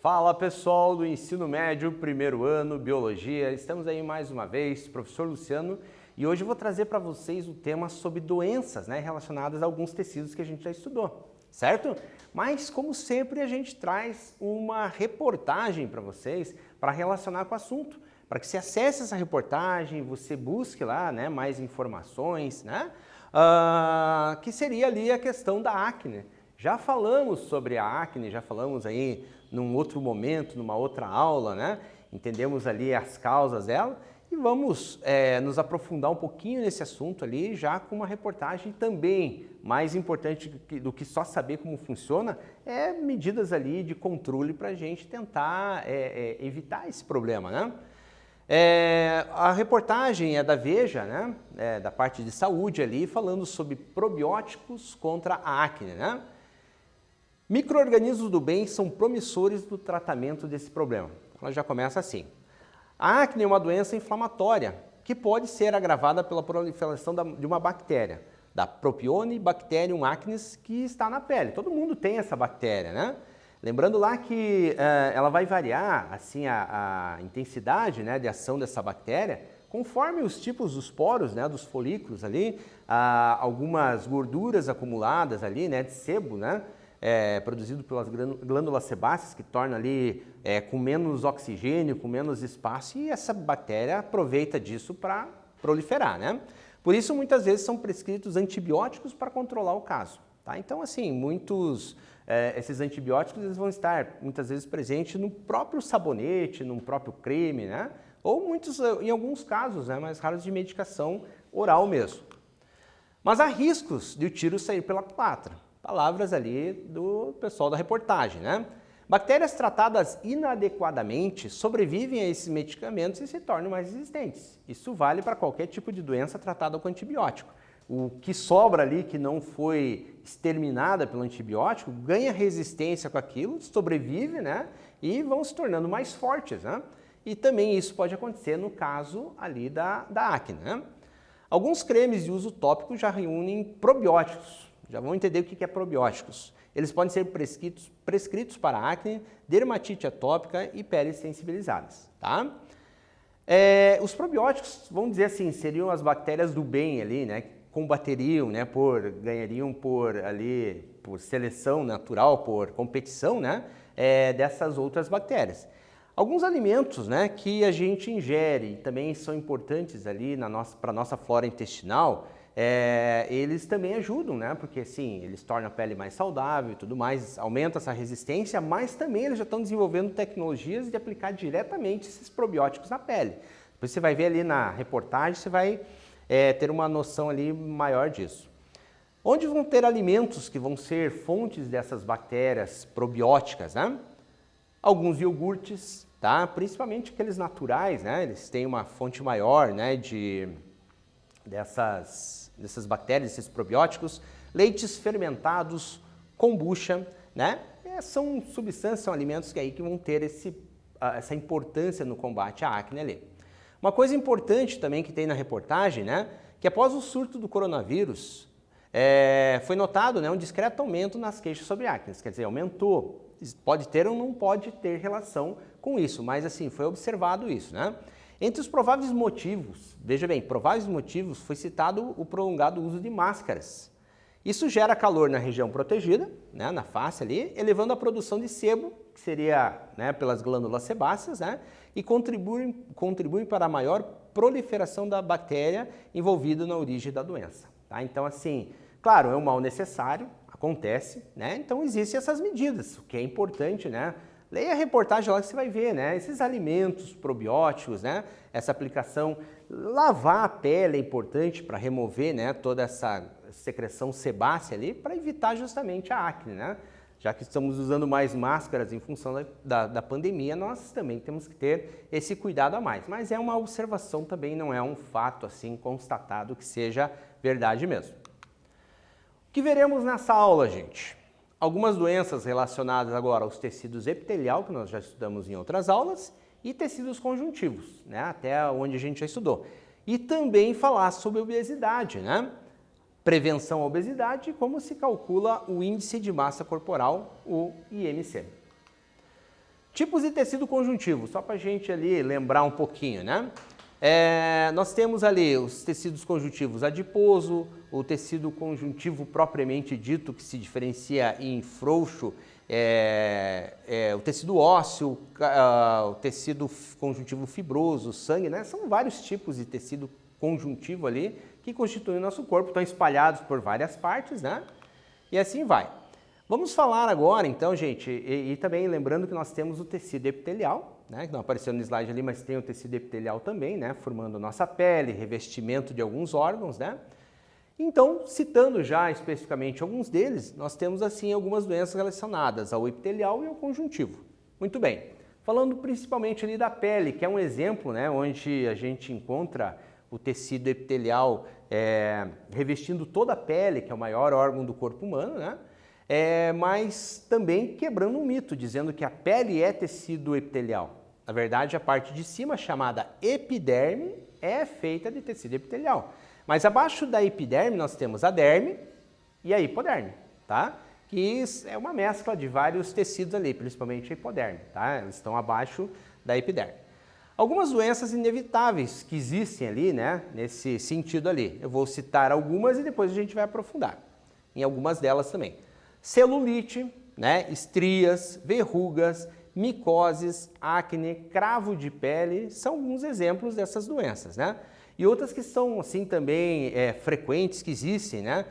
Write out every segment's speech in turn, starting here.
Fala pessoal do ensino médio, primeiro ano, biologia, estamos aí mais uma vez, professor Luciano, e hoje eu vou trazer para vocês o tema sobre doenças, relacionadas a alguns tecidos que a gente já estudou, certo? Mas como sempre a gente traz uma reportagem para vocês para relacionar com o assunto, para que você acesse essa reportagem, você busque lá mais informações, que seria ali a questão da acne. Já falamos sobre a acne, já falamos aí num outro momento, numa outra aula, Entendemos ali as causas dela e vamos nos aprofundar um pouquinho nesse assunto ali, já com uma reportagem também. Mais importante do que só saber como funciona, medidas ali de controle para a gente tentar evitar esse problema, A reportagem é da Veja, da parte de saúde ali, falando sobre probióticos contra a acne, Micro-organismos do bem são promissores do tratamento desse problema. Ela já começa assim. A acne é uma doença inflamatória que pode ser agravada pela proliferação de uma bactéria, da Propionibacterium acnes, que está na pele. Todo mundo tem essa bactéria, Lembrando lá que ela vai variar assim, a intensidade de ação dessa bactéria conforme os tipos dos poros, dos folículos ali, algumas gorduras acumuladas ali, de sebo, produzido pelas glândulas sebáceas, que torna ali com menos oxigênio, com menos espaço, e essa bactéria aproveita disso para proliferar, Por isso, muitas vezes são prescritos antibióticos para controlar o caso, Então, assim, esses antibióticos eles vão estar muitas vezes presentes no próprio sabonete, no próprio creme, Ou em alguns casos, mais raros, de medicação oral mesmo. Mas há riscos de o tiro sair pela culatra. Palavras ali do pessoal da reportagem, Bactérias tratadas inadequadamente sobrevivem a esses medicamentos e se tornam mais resistentes. Isso vale para qualquer tipo de doença tratada com antibiótico. O que sobra ali, que não foi exterminada pelo antibiótico, ganha resistência com aquilo, sobrevive, e vão se tornando mais fortes, E também isso pode acontecer no caso ali da acne, Alguns cremes de uso tópico já reúnem probióticos. Já vão entender o que é probióticos. Eles podem ser prescritos para acne, dermatite atópica e peles sensibilizadas, Os probióticos, vamos dizer assim, seriam as bactérias do bem ali, que combateriam, ganhariam por seleção natural, por competição, dessas outras bactérias. Alguns alimentos, que a gente ingere também são importantes ali para a nossa flora intestinal, eles também ajudam, porque assim, eles tornam a pele mais saudável e tudo mais, aumenta essa resistência, mas também eles já estão desenvolvendo tecnologias de aplicar diretamente esses probióticos na pele. Depois você vai ver ali na reportagem, você vai ter uma noção ali maior disso. Onde vão ter alimentos que vão ser fontes dessas bactérias probióticas, Alguns iogurtes, principalmente aqueles naturais, eles têm uma fonte maior, dessas bactérias, desses probióticos, leites fermentados, kombucha, São substâncias, são alimentos que vão ter essa importância no combate à acne ali. Uma coisa importante também que tem na reportagem, que após o surto do coronavírus, foi notado um discreto aumento nas queixas sobre acne, quer dizer, aumentou. Pode ter ou não pode ter relação com isso, mas assim, foi observado isso, Entre os prováveis motivos, veja bem, prováveis motivos, foi citado o prolongado uso de máscaras. Isso gera calor na região protegida, na face ali, elevando a produção de sebo, que seria pelas glândulas sebáceas, e contribuem para a maior proliferação da bactéria envolvida na origem da doença. Então, assim, claro, é um mal necessário, acontece, Então existem essas medidas, o que é importante, Leia a reportagem lá que você vai ver, Esses alimentos probióticos, Essa aplicação, lavar a pele é importante para remover, toda essa secreção sebácea ali, para evitar justamente a acne, Já que estamos usando mais máscaras em função da pandemia, nós também temos que ter esse cuidado a mais. Mas é uma observação também, não é um fato assim constatado que seja verdade mesmo. O que veremos nessa aula, gente? Algumas doenças relacionadas agora aos tecidos epitelial, que nós já estudamos em outras aulas, e tecidos conjuntivos, até onde a gente já estudou. E também falar sobre obesidade, Prevenção à obesidade e como se calcula o índice de massa corporal, o IMC. Tipos de tecido conjuntivo, só para a gente ali lembrar um pouquinho, né? Nós temos ali os tecidos conjuntivos adiposo, o tecido conjuntivo propriamente dito, que se diferencia em frouxo, o tecido ósseo, o tecido conjuntivo fibroso, sangue, né? São vários tipos de tecido conjuntivo ali que constituem o nosso corpo, estão espalhados por várias partes, né? E assim vai. Vamos falar agora, então, gente, e também lembrando que nós temos o tecido epitelial, né, que não apareceu no slide ali, mas tem o tecido epitelial também, né, formando nossa pele, revestimento de alguns órgãos, né? Então, citando já especificamente alguns deles, nós temos, assim, algumas doenças relacionadas ao epitelial e ao conjuntivo. Muito bem. Falando principalmente ali da pele, que é um exemplo, né, onde a gente encontra o tecido epitelial revestindo toda a pele, que é o maior órgão do corpo humano, né? Mas também quebrando um mito, dizendo que a pele é tecido epitelial. Na verdade, a parte de cima, chamada epiderme, é feita de tecido epitelial. Mas abaixo da epiderme nós temos a derme e a hipoderme, tá? Que é uma mescla de vários tecidos ali, principalmente a hipoderme, tá? Eles estão abaixo da epiderme. Algumas doenças inevitáveis que existem ali, né? Nesse sentido ali. Eu vou citar algumas e depois a gente vai aprofundar em algumas delas também. Celulite, né, estrias, verrugas, micoses, acne, cravo de pele, são alguns exemplos dessas doenças, né? E outras que são, assim, também frequentes, que existem, né?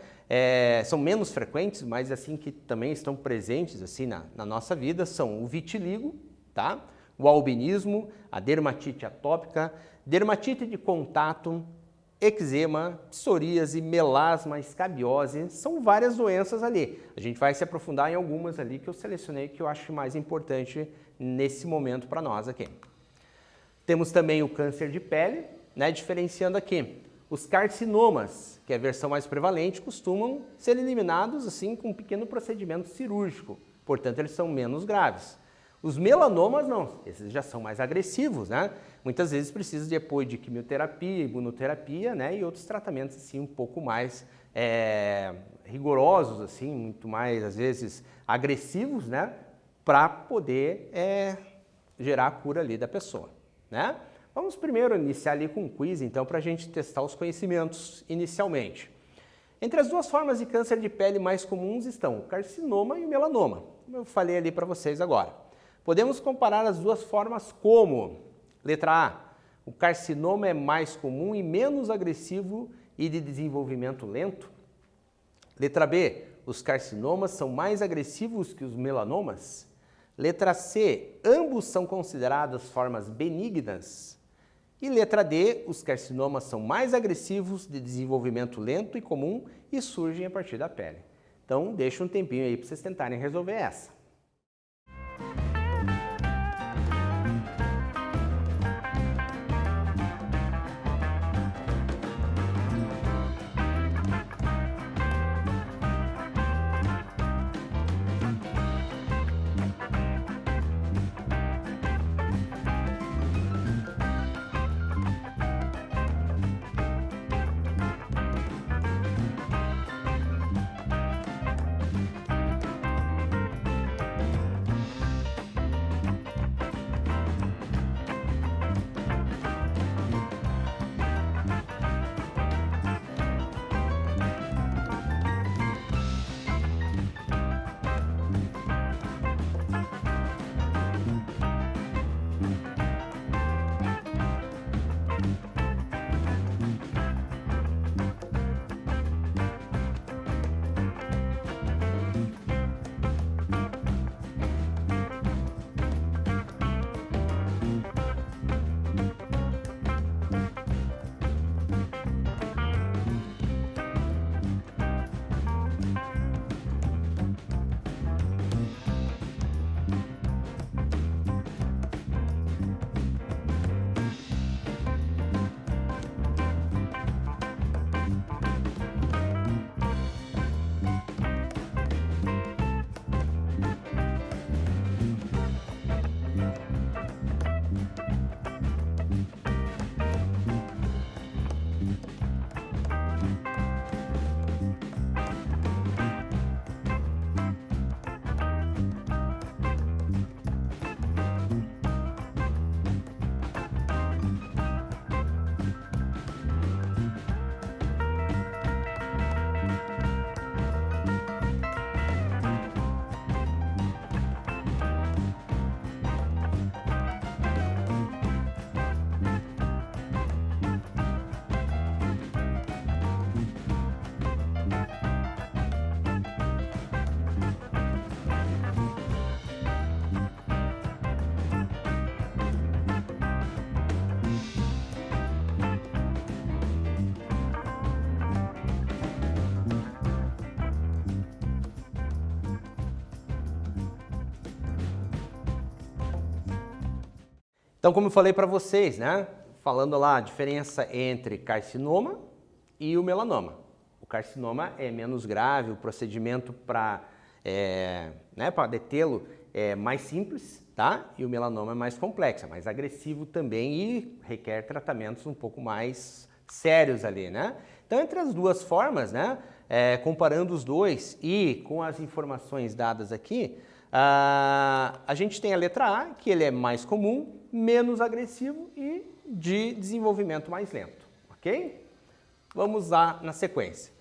São menos frequentes, mas, assim, que também estão presentes, assim, na nossa vida, são o vitiligo, tá? O albinismo, a dermatite atópica, dermatite de contato, eczema, psoríase, melasma, escabiose, são várias doenças ali. A gente vai se aprofundar em algumas ali que eu selecionei que eu acho mais importante nesse momento para nós aqui. Temos também o câncer de pele, né, diferenciando aqui. Os carcinomas, que é a versão mais prevalente, costumam ser eliminados assim com um pequeno procedimento cirúrgico, portanto eles são menos graves. Os melanomas não, esses já são mais agressivos, né? Muitas vezes precisa de apoio de quimioterapia, imunoterapia, né? E outros tratamentos assim um pouco mais rigorosos, assim, muito mais às vezes agressivos, né? Para poder gerar a cura ali da pessoa, né? Vamos primeiro iniciar ali com um quiz, então, para a gente testar os conhecimentos inicialmente. Entre as duas formas de câncer de pele mais comuns estão o carcinoma e o melanoma, como eu falei ali para vocês agora. Podemos comparar as duas formas como: letra A, o carcinoma é mais comum e menos agressivo e de desenvolvimento lento. Letra B, os carcinomas são mais agressivos que os melanomas. Letra C, ambos são considerados formas benignas. E letra D, os carcinomas são mais agressivos, de desenvolvimento lento e comum e surgem a partir da pele. Então, deixa um tempinho aí para vocês tentarem resolver essa. Então, como eu falei para vocês, né? Falando lá a diferença entre carcinoma e o melanoma. O carcinoma é menos grave, o procedimento para detê-lo é mais simples, tá? E o melanoma é mais complexo, é mais agressivo também e requer tratamentos um pouco mais sérios ali, né? Então, entre as duas formas, né? Comparando os dois e com as informações dadas aqui, a gente tem a letra A, que ele é mais comum, menos agressivo e de desenvolvimento mais lento, ok? Vamos lá na sequência.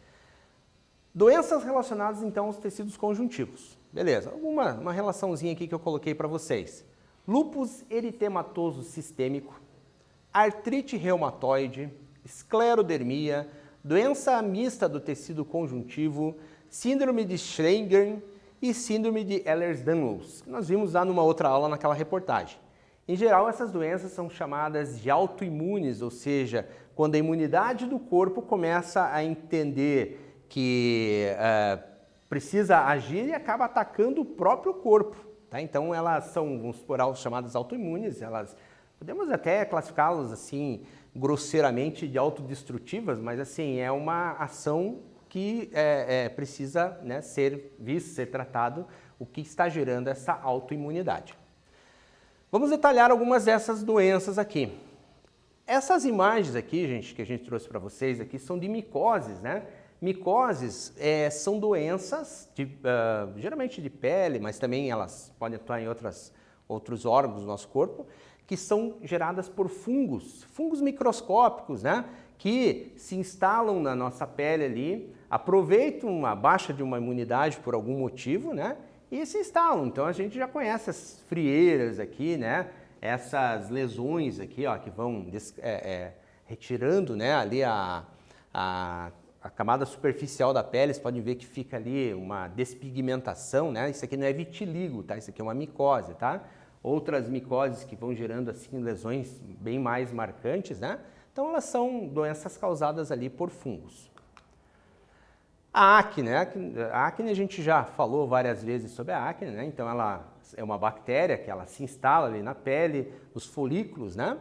Doenças relacionadas então aos tecidos conjuntivos. Beleza, uma relaçãozinha aqui que eu coloquei para vocês. Lúpus eritematoso sistêmico, artrite reumatoide, esclerodermia, doença mista do tecido conjuntivo, síndrome de Sjögren e síndrome de Ehlers-Danlos, que nós vimos lá numa outra aula naquela reportagem. Em geral, essas doenças são chamadas de autoimunes, ou seja, quando a imunidade do corpo começa a entender que precisa agir e acaba atacando o próprio corpo. Tá? Então, elas são, vamos supor, chamadas autoimunes, podemos até classificá-las assim, grosseiramente de autodestrutivas, mas assim, é uma ação que precisa, né, ser visto, ser tratado, o que está gerando essa autoimunidade. Vamos detalhar algumas dessas doenças aqui. Essas imagens aqui, gente, que a gente trouxe para vocês aqui, são de micoses, né? Micoses são doenças, geralmente de pele, mas também elas podem atuar em outros órgãos do nosso corpo, que são geradas por fungos microscópicos, né? Que se instalam na nossa pele ali, aproveitam a baixa de uma imunidade por algum motivo, né? E se instalam. Então a gente já conhece as frieiras aqui, né? Essas lesões aqui, ó, que vão retirando, né, ali a camada superficial da pele. Vocês podem ver que fica ali uma despigmentação, né? Isso aqui não é vitiligo, tá? Isso aqui é uma micose, tá? Outras micoses que vão gerando assim lesões bem mais marcantes, né? Então elas são doenças causadas ali por fungos. A acne, né? A acne a gente já falou várias vezes sobre a acne, né? Então ela é uma bactéria que ela se instala ali na pele, nos folículos, né?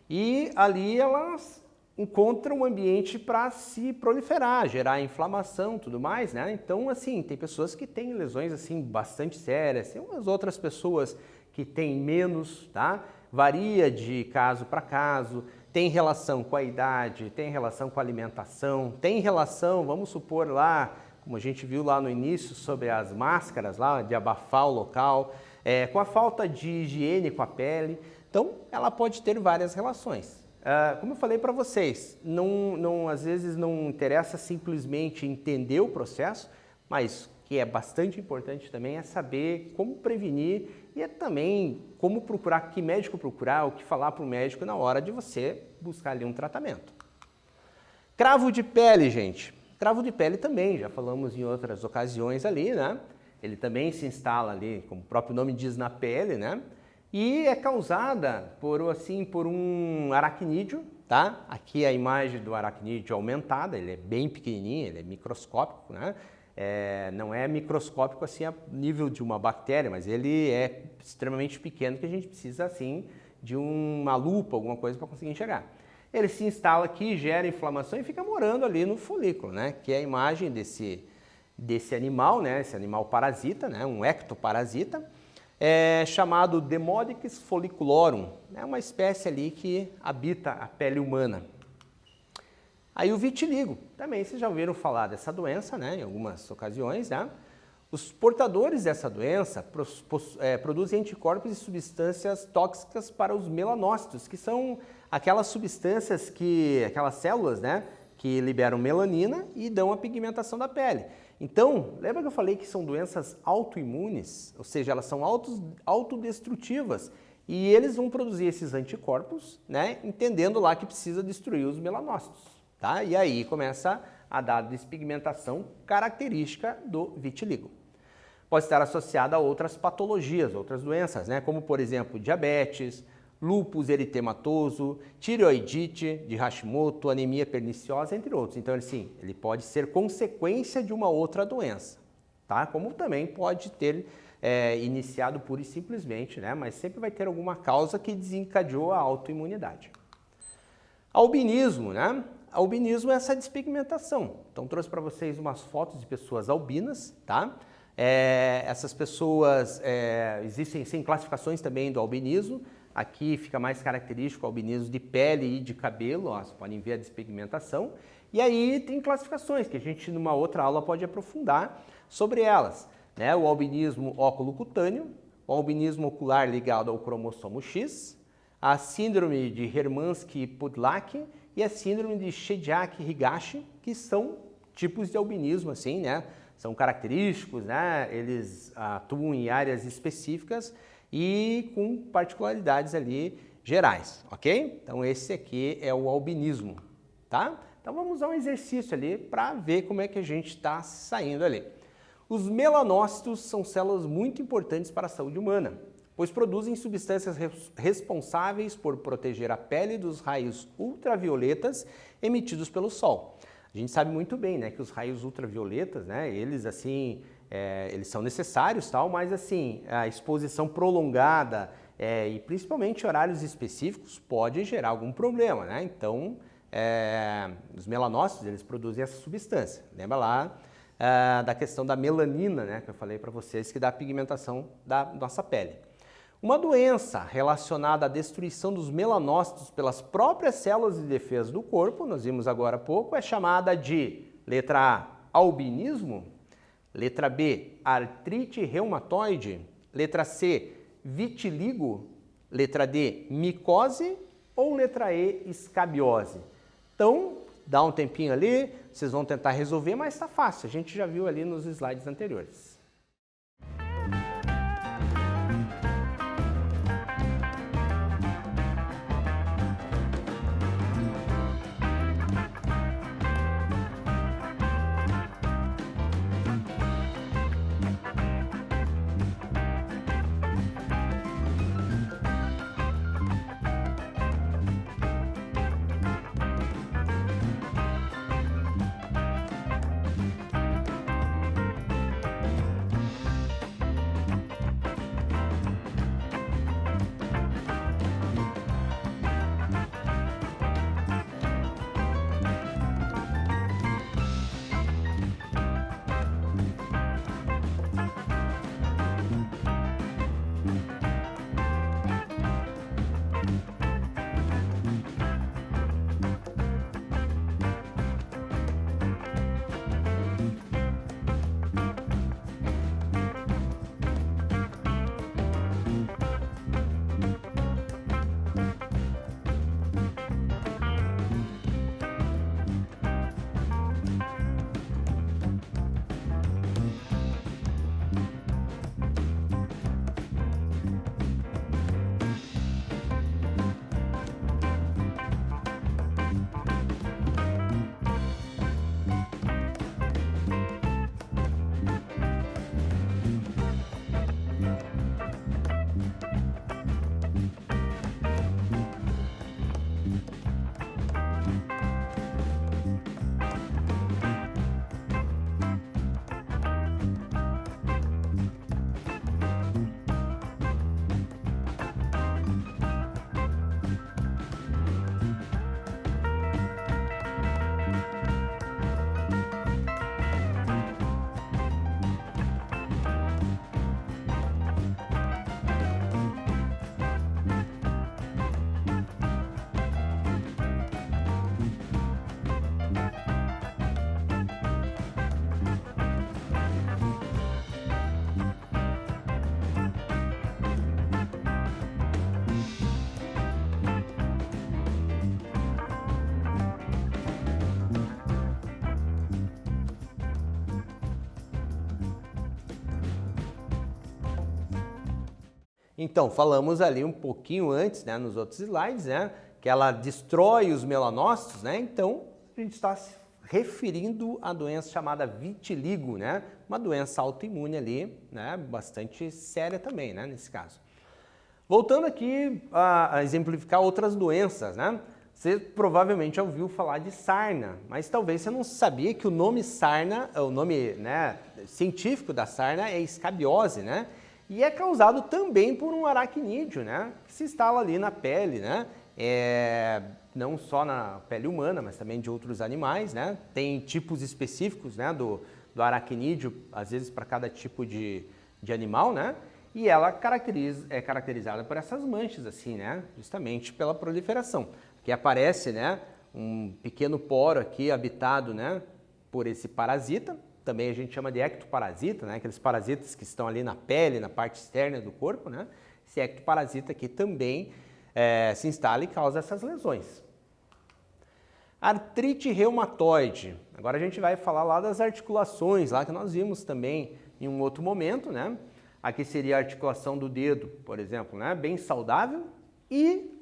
E ali elas encontram um ambiente para se proliferar, gerar inflamação, tudo mais, né? Então, assim, tem pessoas que têm lesões assim bastante sérias, tem umas outras pessoas que têm menos, tá? Varia de caso para caso. Tem relação com a idade, tem relação com a alimentação, tem relação, vamos supor lá, como a gente viu lá no início, sobre as máscaras lá, de abafar o local, com a falta de higiene com a pele. Então, ela pode ter várias relações. Como eu falei para vocês, às vezes não interessa simplesmente entender o processo, mas o que é bastante importante também é saber como prevenir e também como procurar, que médico procurar, o que falar para o médico na hora de você buscar ali um tratamento. Cravo de pele, gente. Cravo de pele também, já falamos em outras ocasiões ali, né? Ele também se instala ali, como o próprio nome diz, na pele, né? E é causada por um aracnídeo, tá? Aqui a imagem do aracnídeo aumentada, ele é bem pequenininho, ele é microscópico, né? Não é microscópico assim a nível de uma bactéria, mas ele é extremamente pequeno que a gente precisa assim de uma lupa, alguma coisa para conseguir enxergar. Ele se instala aqui, gera inflamação e fica morando ali no folículo, né? Que é a imagem desse animal, né? Esse animal parasita, né? Um ectoparasita, chamado Demodicus folliculorum, é uma espécie ali que habita a pele humana. Aí o vitiligo, também vocês já ouviram falar dessa doença, né, em algumas ocasiões, né? Os portadores dessa doença produzem anticorpos e substâncias tóxicas para os melanócitos, que são aquelas substâncias aquelas células, né, que liberam melanina e dão a pigmentação da pele. Então, lembra que eu falei que são doenças autoimunes, ou seja, elas são autodestrutivas, e eles vão produzir esses anticorpos, né, entendendo lá que precisa destruir os melanócitos. Tá? E aí começa a dar despigmentação característica do vitiligo. Pode estar associada a outras patologias, outras doenças, né? Como por exemplo diabetes, lúpus eritematoso, tireoidite de Hashimoto, anemia perniciosa, entre outros. Então, assim, ele pode ser consequência de uma outra doença. tá? Como também pode ter iniciado pura e simplesmente, né? Mas sempre vai ter alguma causa que desencadeou a autoimunidade. Albinismo, né? Albinismo é essa despigmentação. Então, trouxe para vocês umas fotos de pessoas albinas, tá? Essas pessoas, existem classificações também do albinismo. Aqui fica mais característico o albinismo de pele e de cabelo, ó, vocês podem ver a despigmentação. E aí tem classificações que a gente, numa outra aula, pode aprofundar sobre elas, né? O albinismo óculo-cutâneo, o albinismo ocular ligado ao cromossomo X, a síndrome de Hermansky-Pudlak e a síndrome de Shediac-Higashi, que são tipos de albinismo, assim, né? São característicos, né? Eles atuam em áreas específicas e com particularidades ali gerais, ok? Então esse aqui é o albinismo, tá? Então vamos usar um exercício ali para ver como é que a gente está saindo ali. Os melanócitos são células muito importantes para a saúde humana, pois produzem substâncias responsáveis por proteger a pele dos raios ultravioletas emitidos pelo sol. A gente sabe muito bem, né, que os raios ultravioletas, né, eles assim, eles são necessários, tal, mas assim, a exposição prolongada e principalmente horários específicos pode gerar algum problema, né? Então, os melanócitos, eles produzem essa substância. Lembra lá da questão da melanina, né, que eu falei para vocês, que dá a pigmentação da nossa pele. Uma doença relacionada à destruição dos melanócitos pelas próprias células de defesa do corpo, nós vimos agora há pouco, é chamada de letra A, albinismo, letra B, artrite reumatoide, letra C, vitiligo, letra D, micose ou letra E, escabiose. Então, dá um tempinho ali, vocês vão tentar resolver, mas está fácil, a gente já viu ali nos slides anteriores. Então, falamos ali um pouquinho antes, né, nos outros slides, né, que ela destrói os melanócitos, né? Então, a gente está se referindo à doença chamada vitiligo, né? Uma doença autoimune ali, né, bastante séria também, né, nesse caso. Voltando aqui a exemplificar outras doenças, né? Você provavelmente já ouviu falar de sarna, mas talvez você não sabia que o nome sarna, o nome, né, científico da sarna é escabiose, né? E é causado também por um aracnídeo, né, que se instala ali na pele, né? Não só na pele humana, mas também de outros animais, né? Tem tipos específicos, né, do aracnídeo, às vezes para cada tipo de animal, né? E ela é caracterizada por essas manchas, assim, né? Justamente pela proliferação. Que aparece, né, um pequeno poro aqui habitado, né, por esse parasita. Também a gente chama de ectoparasita, né? Aqueles parasitas que estão ali na pele, na parte externa do corpo, né? Esse ectoparasita aqui também se instala e causa essas lesões. Artrite reumatoide. Agora a gente vai falar lá das articulações, lá que nós vimos também em um outro momento, né? Aqui seria a articulação do dedo, por exemplo, né? Bem saudável, e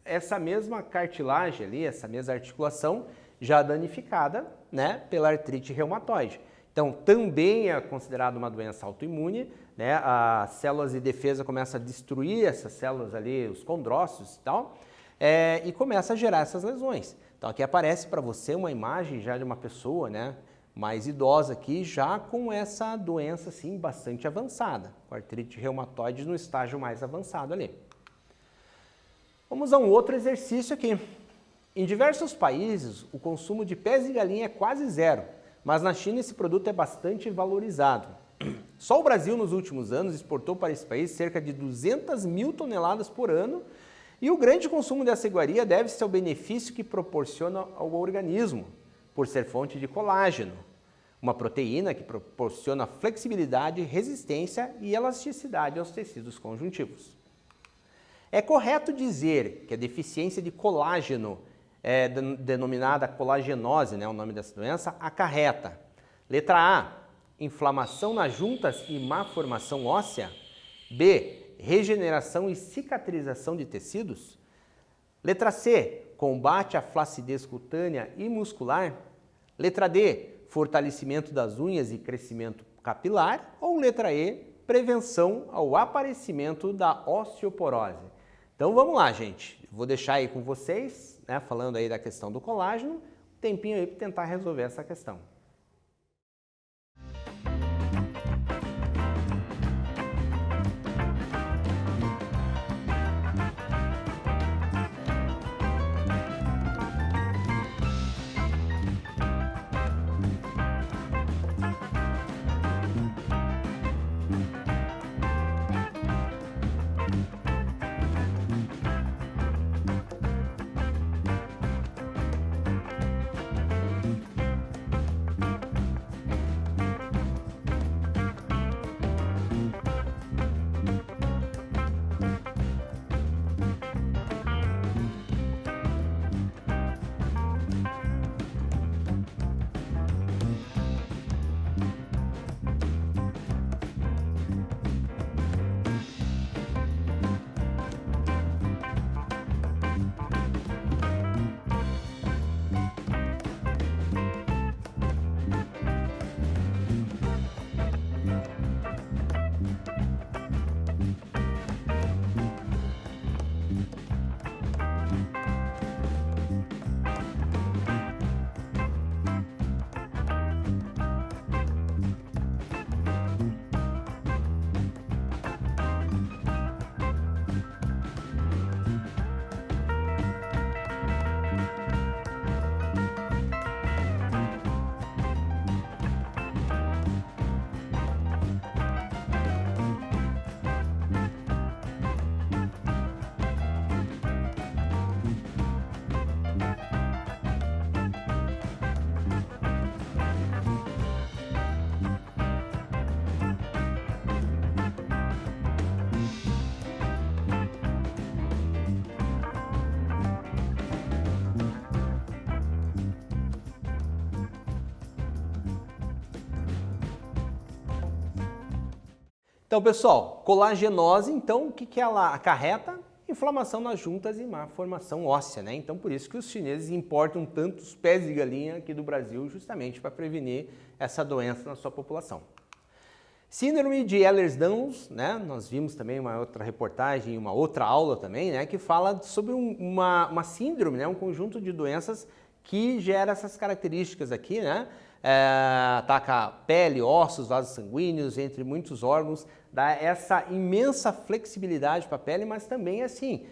essa mesma cartilagem ali, essa mesma articulação já danificada, né, pela artrite reumatoide. Então, também é considerado uma doença autoimune, né? As células de defesa começam a destruir essas células ali, os condrócitos e tal, e começa a gerar essas lesões. Então, aqui aparece para você uma imagem já de uma pessoa, né, mais idosa aqui, já com essa doença assim bastante avançada, com artrite reumatoide no estágio mais avançado ali. Vamos a um outro exercício aqui. Em diversos países, o consumo de pés de galinha é quase zero, mas na China esse produto é bastante valorizado. Só o Brasil, nos últimos anos, exportou para esse país cerca de 200 mil toneladas por ano, e o grande consumo dessa iguaria deve-se ao benefício que proporciona ao organismo, por ser fonte de colágeno, uma proteína que proporciona flexibilidade, resistência e elasticidade aos tecidos conjuntivos. É correto dizer que a deficiência de colágeno, denominada colagenose, né, o nome dessa doença, acarreta: letra A, inflamação nas juntas e má formação óssea; B, regeneração e cicatrização de tecidos; letra C, combate à flacidez cutânea e muscular; letra D, fortalecimento das unhas e crescimento capilar; ou letra E, prevenção ao aparecimento da osteoporose. Então vamos lá, gente. Vou deixar aí com vocês, né, falando aí da questão do colágeno, um tempinho aí para tentar resolver essa questão. Então, pessoal, colagenose, então, o que ela acarreta? Inflamação nas juntas e má formação óssea, né? Então, por isso que os chineses importam tantos pés de galinha aqui do Brasil, justamente para prevenir essa doença na sua população. Síndrome de Ehlers-Danlos, né? Nós vimos também uma outra reportagem, uma outra aula também, né? Que fala sobre uma síndrome, né? Um conjunto de doenças que gera essas características aqui, né? Ataca a pele, ossos, vasos sanguíneos, entre muitos órgãos, dá essa imensa flexibilidade para a pele, mas também assim,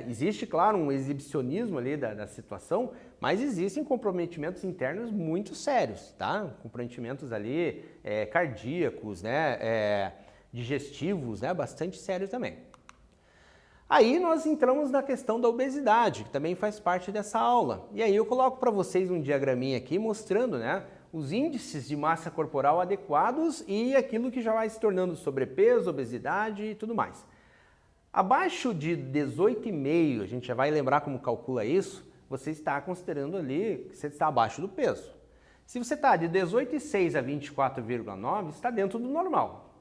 existe, claro, um exibicionismo ali da situação, mas existem comprometimentos internos muito sérios, tá? Comprometimentos ali cardíacos, né? Digestivos, né? Bastante sérios também. Aí nós entramos na questão da obesidade, que também faz parte dessa aula. E aí eu coloco para vocês um diagraminha aqui mostrando, né, os índices de massa corporal adequados e aquilo que já vai se tornando sobrepeso, obesidade e tudo mais. Abaixo de 18,5, a gente já vai lembrar como calcula isso, você está considerando ali que você está abaixo do peso. Se você está de 18,6 a 24,9, está dentro do normal,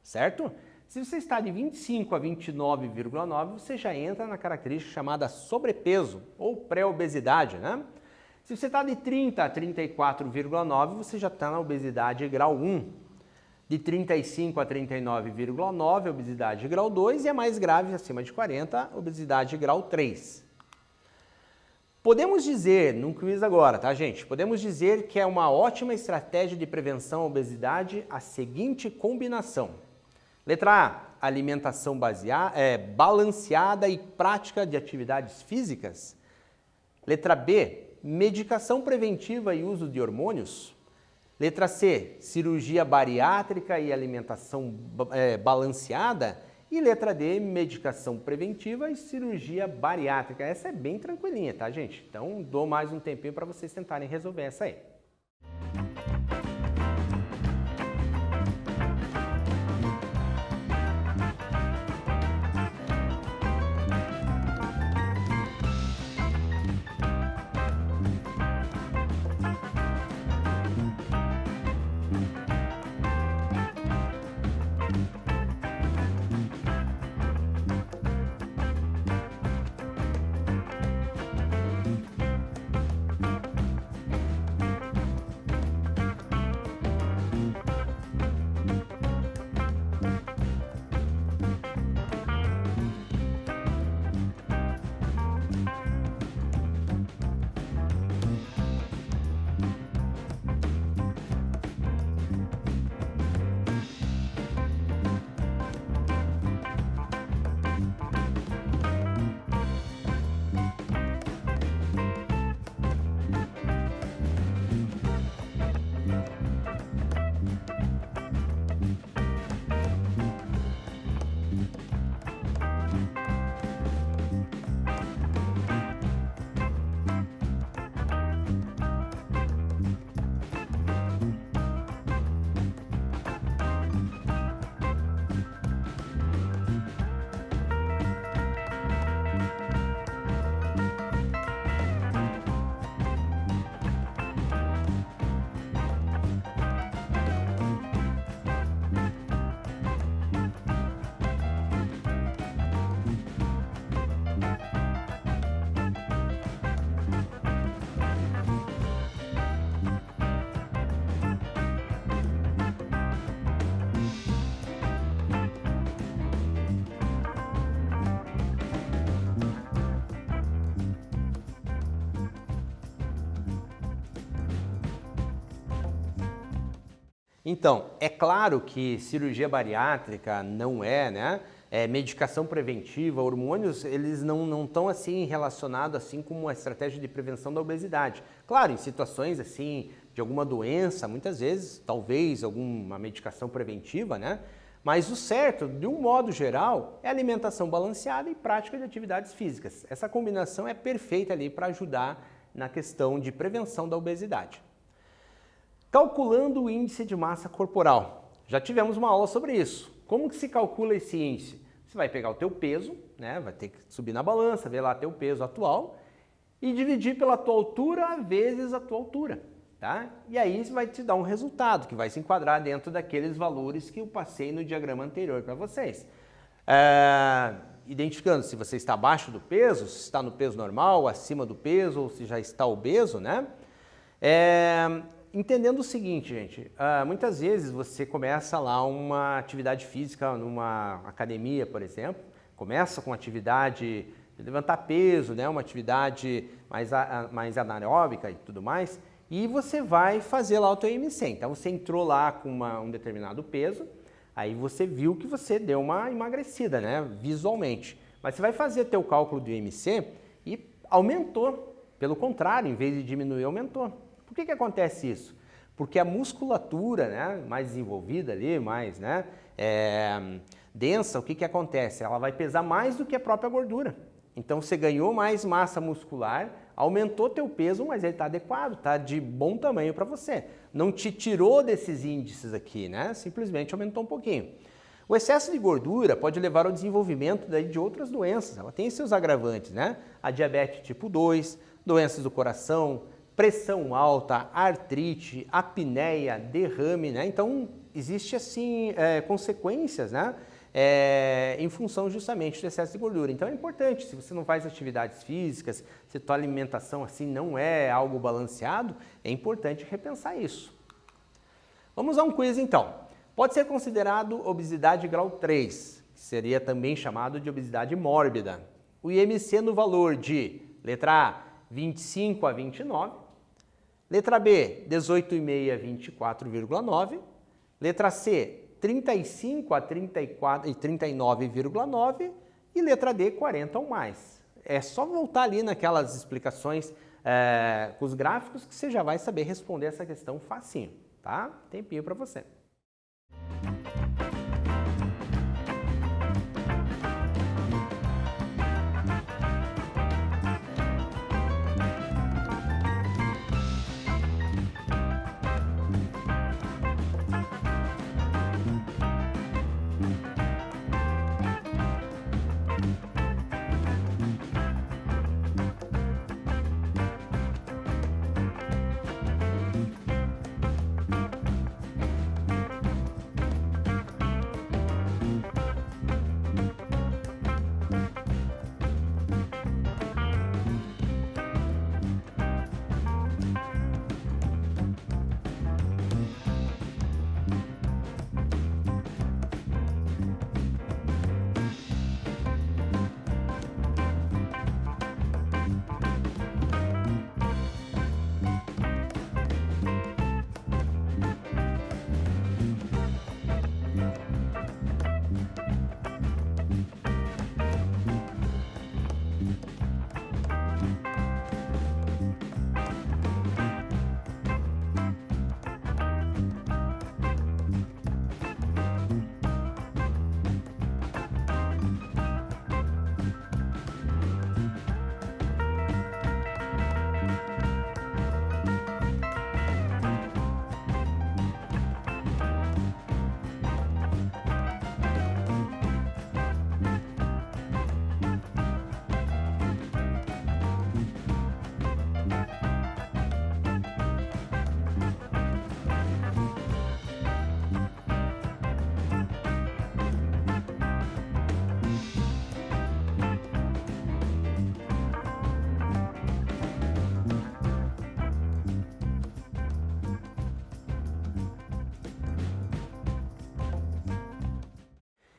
certo? Se você está de 25 a 29,9, você já entra na característica chamada sobrepeso ou pré-obesidade, né? Se você está de 30 a 34,9, você já está na obesidade grau 1. De 35 a 39,9, obesidade grau 2 e a mais grave, acima de 40, obesidade grau 3. Podemos dizer, num quiz agora, tá, gente? Podemos dizer que é uma ótima estratégia de prevenção à obesidade a seguinte combinação. Letra A, alimentação balanceada e prática de atividades físicas. Letra B, medicação preventiva e uso de hormônios. Letra C, cirurgia bariátrica e alimentação balanceada. E letra D, medicação preventiva e cirurgia bariátrica. Essa é bem tranquilinha, tá, gente? Então, dou mais um tempinho para vocês tentarem resolver essa aí. Então, é claro que cirurgia bariátrica não é, né? Medicação preventiva, hormônios, eles não estão assim relacionados assim como a estratégia de prevenção da obesidade. Claro, em situações assim de alguma doença, muitas vezes, talvez alguma medicação preventiva, né? Mas o certo, de um modo geral, é alimentação balanceada e prática de atividades físicas. Essa combinação é perfeita ali para ajudar na questão de prevenção da obesidade. Calculando o índice de massa corporal. Já tivemos uma aula sobre isso. Como que se calcula esse índice? Você vai pegar o teu peso, né? Vai ter que subir na balança, ver lá teu peso atual e dividir pela tua altura vezes a tua altura, tá? E aí isso vai te dar um resultado que vai se enquadrar dentro daqueles valores que eu passei no diagrama anterior para vocês. Identificando se você está abaixo do peso, se está no peso normal, acima do peso ou se já está obeso, né? entendendo o seguinte, gente, muitas vezes você começa lá uma atividade física numa academia, por exemplo, começa com atividade de levantar peso, né, uma atividade mais anaeróbica e tudo mais, e você vai fazer lá o teu IMC. Então você entrou lá com um determinado peso, aí você viu que você deu uma emagrecida, né, visualmente. Mas você vai fazer teu cálculo do IMC e aumentou. Pelo contrário, em vez de diminuir, aumentou. Por que acontece isso? Porque a musculatura, né, mais desenvolvida ali, mais, né, densa, o que acontece? Ela vai pesar mais do que a própria gordura. Então você ganhou mais massa muscular, aumentou teu peso, mas ele está adequado, está de bom tamanho para você. Não te tirou desses índices aqui, né? Simplesmente aumentou um pouquinho. O excesso de gordura pode levar ao desenvolvimento de outras doenças. Ela tem seus agravantes, né? A diabetes tipo 2, doenças do coração, pressão alta, artrite, apneia, derrame, né? Então, existe assim consequências, né? Em função justamente do excesso de gordura. Então é importante, se você não faz atividades físicas, se tua alimentação assim não é algo balanceado, é importante repensar isso. Vamos a um quiz então. Pode ser considerado obesidade grau 3, que seria também chamado de obesidade mórbida. O IMC no valor de letra A, 25 a 29, letra B, 18,5 a 24,9, letra C, 35 a 34 e 39,9 e letra D, 40 ou mais. É só voltar ali naquelas explicações com os gráficos que você já vai saber responder essa questão facinho, tá? Tempinho para você.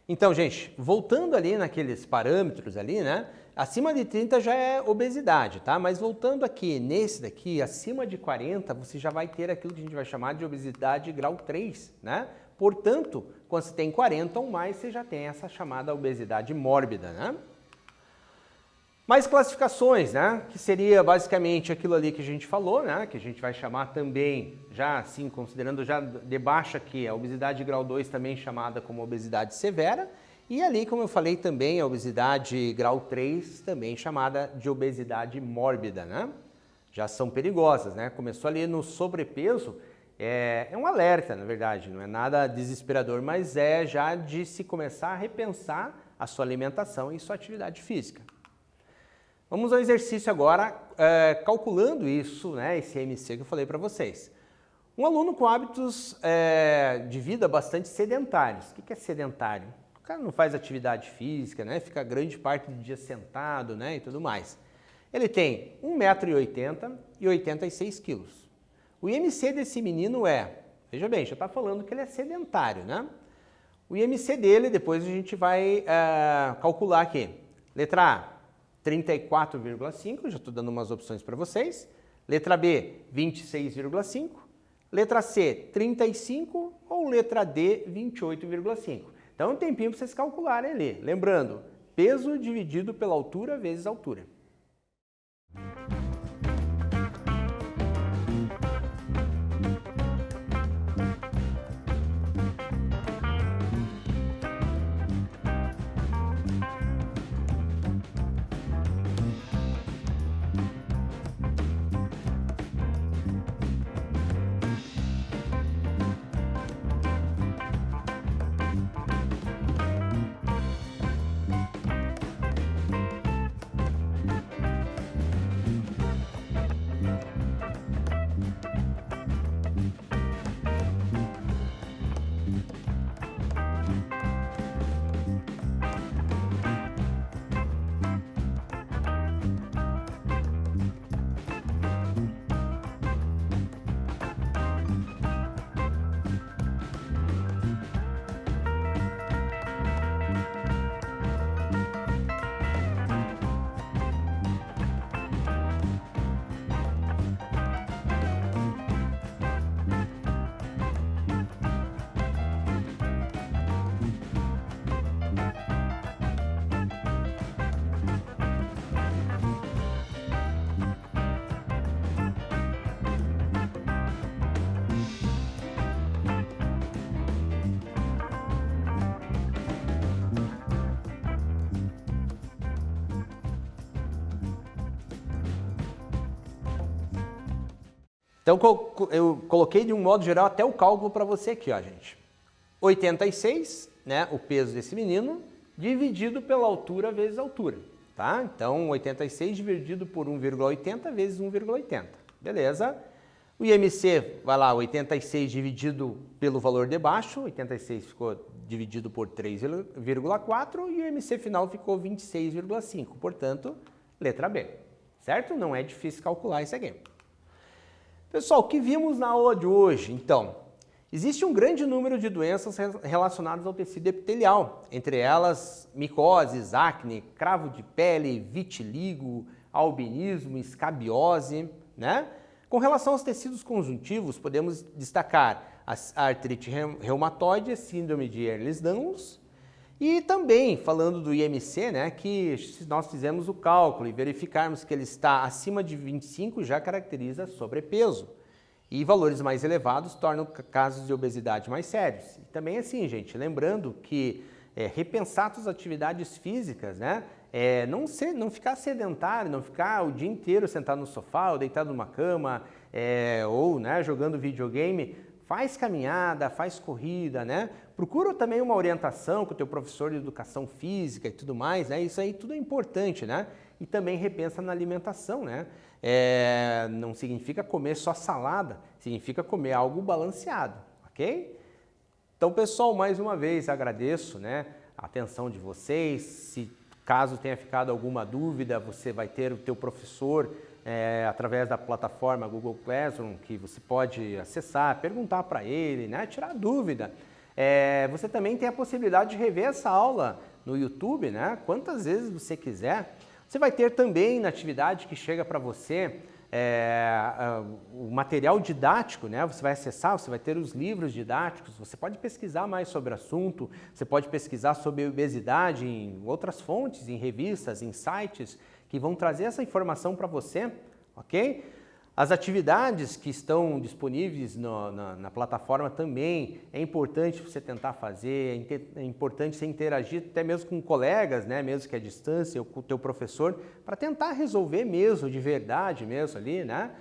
Então, gente, voltando ali naqueles parâmetros ali, né? Acima de 30 já é obesidade, tá? Mas voltando aqui, nesse daqui, acima de 40, você já vai ter aquilo que a gente vai chamar de obesidade grau 3, né? Portanto, quando você tem 40 ou mais, você já tem essa chamada obesidade mórbida, né? Mais classificações, né? Que seria basicamente aquilo ali que a gente falou, né? Que a gente vai chamar também, já assim, considerando já debaixo aqui, a obesidade grau 2 também chamada como obesidade severa. E ali, como eu falei também, a obesidade grau 3 também chamada de obesidade mórbida, né? Já são perigosas, né? Começou ali no sobrepeso, é um alerta, na verdade, não é nada desesperador, mas é já de se começar a repensar a sua alimentação e sua atividade física. Vamos ao exercício agora, calculando isso, né, esse IMC que eu falei para vocês. Um aluno com hábitos de vida bastante sedentários. O que é sedentário? O cara não faz atividade física, né, fica grande parte do dia sentado, né, e tudo mais. Ele tem 1,80 m e 86 kg. O IMC desse menino é, veja bem, já está falando que ele é sedentário, né? O IMC dele, depois a gente vai calcular aqui. Letra A, 34,5, já estou dando umas opções para vocês. Letra B, 26,5. Letra C, 35 ou letra D, 28,5. Então, um tempinho para vocês calcularem ali. Lembrando, peso dividido pela altura vezes altura. Então, eu coloquei de um modo geral até o cálculo para você aqui, ó, gente. 86, né, o peso desse menino, dividido pela altura vezes altura, tá? Então, 86 dividido por 1,80 vezes 1,80, beleza? O IMC, vai lá, 86 dividido pelo valor de baixo, 86 ficou dividido por 3,4 e o IMC final ficou 26,5, portanto, letra B, certo? Não é difícil calcular isso aqui. Pessoal, o que vimos na aula de hoje? Então, existe um grande número de doenças relacionadas ao tecido epitelial, entre elas micoses, acne, cravo de pele, vitiligo, albinismo, escabiose, né? Com relação aos tecidos conjuntivos, podemos destacar a artrite reumatoide, a síndrome de Ehlers-Danlos, e também, falando do IMC, né, que se nós fizermos o cálculo e verificarmos que ele está acima de 25, já caracteriza sobrepeso. E valores mais elevados tornam casos de obesidade mais sérios. E também assim, gente, lembrando que repensar suas atividades físicas, né, não ficar sedentário, não ficar o dia inteiro sentado no sofá ou deitado numa cama ou, né, jogando videogame. Faz caminhada, faz corrida, né? Procura também uma orientação com o teu professor de educação física e tudo mais, né? Isso aí tudo é importante, né? E também repensa na alimentação, né? Não significa comer só salada, significa comer algo balanceado, ok? Então, pessoal, mais uma vez agradeço, né, a atenção de vocês. Se caso tenha ficado alguma dúvida, você vai ter o teu professor através da plataforma Google Classroom, que você pode acessar, perguntar para ele, né, tirar dúvida. Você também tem a possibilidade de rever essa aula no YouTube, né, quantas vezes você quiser. Você vai ter também na atividade que chega para você o material didático, né? Você vai acessar, você vai ter os livros didáticos, você pode pesquisar mais sobre o assunto, você pode pesquisar sobre obesidade em outras fontes, em revistas, em sites, que vão trazer essa informação para você, ok? As atividades que estão disponíveis na plataforma também é importante você tentar fazer, é importante você interagir até mesmo com colegas, né, mesmo que à distância, ou com o teu professor, para tentar resolver mesmo, de verdade mesmo ali, né?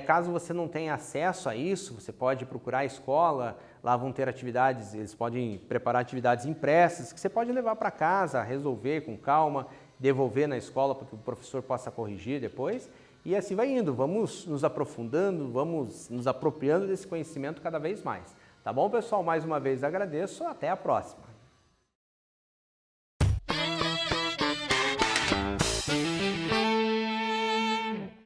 Caso você não tenha acesso a isso, você pode procurar a escola, lá vão ter atividades, eles podem preparar atividades impressas, que você pode levar para casa, resolver com calma, devolver na escola para que o professor possa corrigir depois. E assim vai indo, vamos nos aprofundando, vamos nos apropriando desse conhecimento cada vez mais. Tá bom, pessoal? Mais uma vez agradeço, até a próxima.